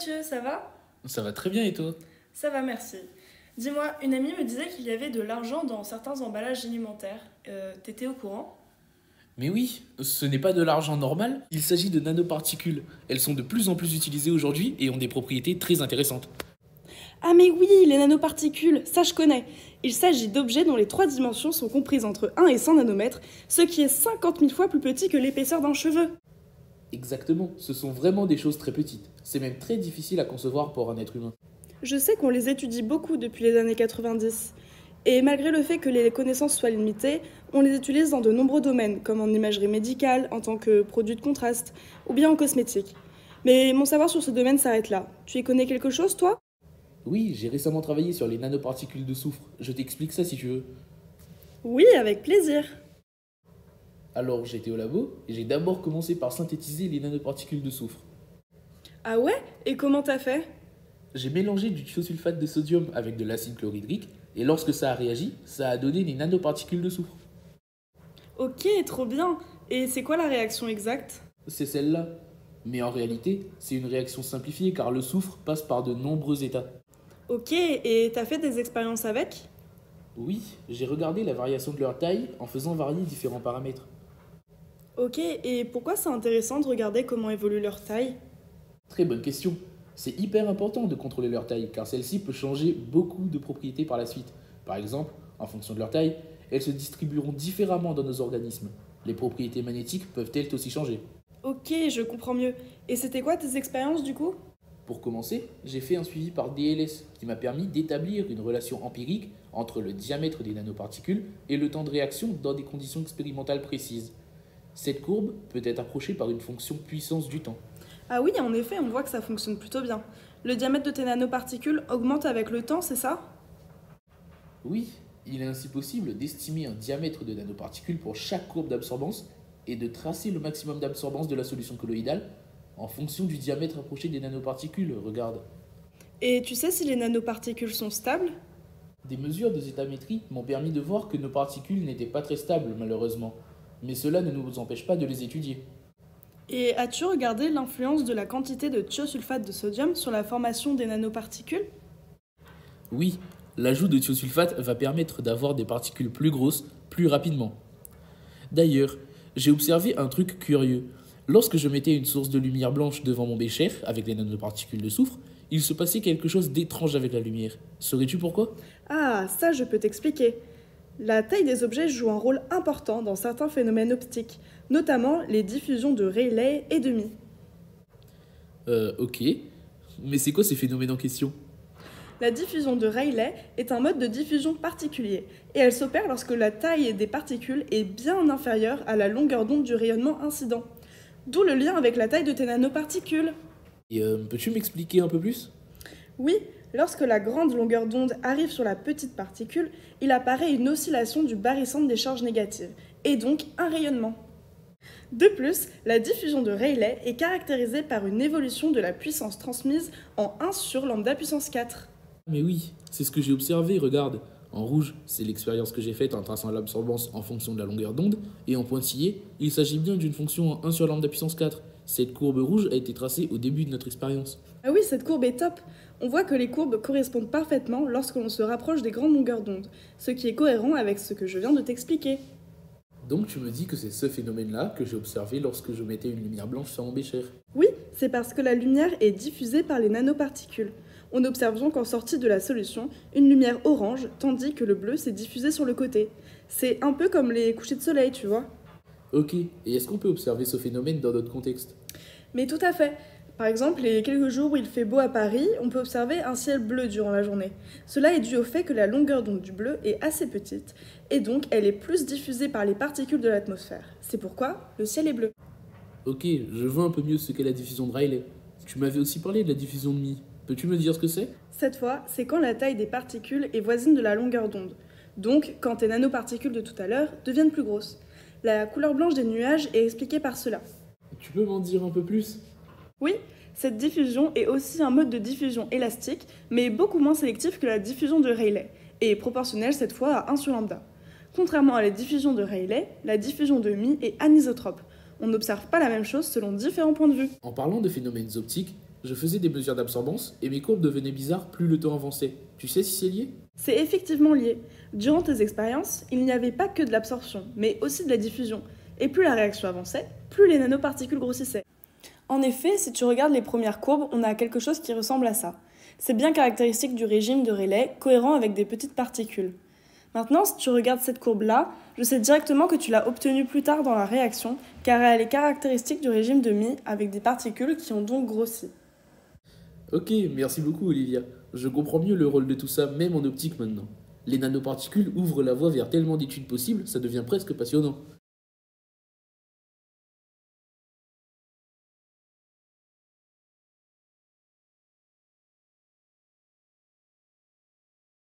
Mathieu, ça va? Ça va très bien et toi? Ça va, merci. Dis-moi, une amie me disait qu'il y avait de l'argent dans certains emballages alimentaires. T'étais au courant? Mais oui, ce n'est pas de l'argent normal, il s'agit de nanoparticules. Elles sont de plus en plus utilisées aujourd'hui et ont des propriétés très intéressantes. Ah mais oui, les nanoparticules, ça je connais. Il s'agit d'objets dont les trois dimensions sont comprises entre 1 et 100 nanomètres, ce qui est 50 000 fois plus petit que l'épaisseur d'un cheveu. Exactement, ce sont vraiment des choses très petites. C'est même très difficile à concevoir pour un être humain. Je sais qu'on les étudie beaucoup depuis les années 90. Et malgré le fait que les connaissances soient limitées, on les utilise dans de nombreux domaines, comme en imagerie médicale, en tant que produit de contraste, ou bien en cosmétique. Mais mon savoir sur ce domaine s'arrête là. Tu y connais quelque chose, toi? Oui, j'ai récemment travaillé sur les nanoparticules de soufre. Je t'explique ça si tu veux. Oui, avec plaisir. Alors j'étais au labo et j'ai d'abord commencé par synthétiser les nanoparticules de soufre. Ah ouais? Et comment t'as fait? J'ai mélangé du thiosulfate de sodium avec de l'acide chlorhydrique et lorsque ça a réagi, ça a donné les nanoparticules de soufre. Ok, trop bien. Et c'est quoi la réaction exacte? C'est celle-là. Mais en réalité, c'est une réaction simplifiée car le soufre passe par de nombreux états. Ok, et t'as fait des expériences avec? Oui, j'ai regardé la variation de leur taille en faisant varier différents paramètres. Ok, et pourquoi c'est intéressant de regarder comment évolue leur taille? Très bonne question. C'est hyper important de contrôler leur taille car celle-ci peut changer beaucoup de propriétés par la suite. Par exemple, en fonction de leur taille, elles se distribueront différemment dans nos organismes. Les propriétés magnétiques peuvent elles aussi changer. Ok, je comprends mieux. Et c'était quoi tes expériences du coup? Pour commencer, j'ai fait un suivi par DLS qui m'a permis d'établir une relation empirique entre le diamètre des nanoparticules et le temps de réaction dans des conditions expérimentales précises. Cette courbe peut être approchée par une fonction puissance du temps. Ah oui, en effet, on voit que ça fonctionne plutôt bien. Le diamètre de tes nanoparticules augmente avec le temps, c'est ça? Oui, il est ainsi possible d'estimer un diamètre de nanoparticules pour chaque courbe d'absorbance et de tracer le maximum d'absorbance de la solution colloïdale en fonction du diamètre approché des nanoparticules. Regarde. Et tu sais si les nanoparticules sont stables? Des mesures de zétamétrie m'ont permis de voir que nos particules n'étaient pas très stables malheureusement, mais cela ne nous empêche pas de les étudier. Et as-tu regardé l'influence de la quantité de thiosulfate de sodium sur la formation des nanoparticules? Oui, l'ajout de thiosulfate va permettre d'avoir des particules plus grosses plus rapidement. D'ailleurs, j'ai observé un truc curieux. Lorsque je mettais une source de lumière blanche devant mon bécher avec les nanoparticules de soufre, il se passait quelque chose d'étrange avec la lumière. Saurais-tu pourquoi? Ah, ça je peux t'expliquer. La taille des objets joue un rôle important dans certains phénomènes optiques, notamment les diffusions de Rayleigh et de Mie. Ok. Mais c'est quoi ces phénomènes en question? La diffusion de Rayleigh est un mode de diffusion particulier, et elle s'opère lorsque la taille des particules est bien inférieure à la longueur d'onde du rayonnement incident. D'où le lien avec la taille de tes nanoparticules. Et peux-tu m'expliquer un peu plus? Oui, lorsque la grande longueur d'onde arrive sur la petite particule, il apparaît une oscillation du barycentre des charges négatives, et donc un rayonnement. De plus, la diffusion de Rayleigh est caractérisée par une évolution de la puissance transmise en 1 sur lambda puissance 4. Mais oui, c'est ce que j'ai observé, regarde. En rouge, c'est l'expérience que j'ai faite en traçant l'absorbance en fonction de la longueur d'onde, et en pointillé, il s'agit bien d'une fonction en 1 sur lambda puissance 4. Cette courbe rouge a été tracée au début de notre expérience. Ah oui, cette courbe est top. On voit que les courbes correspondent parfaitement lorsque l'on se rapproche des grandes longueurs d'onde, ce qui est cohérent avec ce que je viens de t'expliquer. Donc tu me dis que c'est ce phénomène-là que j'ai observé lorsque je mettais une lumière blanche sur mon bécher. Oui, c'est parce que la lumière est diffusée par les nanoparticules. On observe donc en sortie de la solution une lumière orange, tandis que le bleu s'est diffusé sur le côté. C'est un peu comme les couchers de soleil, tu vois. Ok, et est-ce qu'on peut observer ce phénomène dans d'autres contextes? Mais tout à fait. Par exemple, les quelques jours où il fait beau à Paris, on peut observer un ciel bleu durant la journée. Cela est dû au fait que la longueur d'onde du bleu est assez petite, et donc elle est plus diffusée par les particules de l'atmosphère. C'est pourquoi le ciel est bleu. Ok, je vois un peu mieux ce qu'est la diffusion de Rayleigh. Tu m'avais aussi parlé de la diffusion de Mie. Peux-tu me dire ce que c'est? Cette fois, c'est quand la taille des particules est voisine de la longueur d'onde. Donc, quand tes nanoparticules de tout à l'heure deviennent plus grosses. La couleur blanche des nuages est expliquée par cela. Tu peux m'en dire un peu plus? Oui, cette diffusion est aussi un mode de diffusion élastique, mais beaucoup moins sélectif que la diffusion de Rayleigh, et proportionnelle cette fois à 1 sur lambda. Contrairement à la diffusion de Rayleigh, la diffusion de Mie est anisotrope. On n'observe pas la même chose selon différents points de vue. En parlant de phénomènes optiques, Je faisais des mesures d'absorbance et mes courbes devenaient bizarres plus le temps avançait. Tu sais si c'est lié? C'est effectivement lié. Durant tes expériences, il n'y avait pas que de l'absorption, mais aussi de la diffusion. Et plus la réaction avançait, plus les nanoparticules grossissaient. En effet, si tu regardes les premières courbes, on a quelque chose qui ressemble à ça. C'est bien caractéristique du régime de Rayleigh, cohérent avec des petites particules. Maintenant, si tu regardes cette courbe-là, je sais directement que tu l'as obtenue plus tard dans la réaction, car elle est caractéristique du régime de Mie, avec des particules qui ont donc grossi. Ok, merci beaucoup Olivia. Je comprends mieux le rôle de tout ça, même en optique maintenant. Les nanoparticules ouvrent la voie vers tellement d'études possibles, ça devient presque passionnant.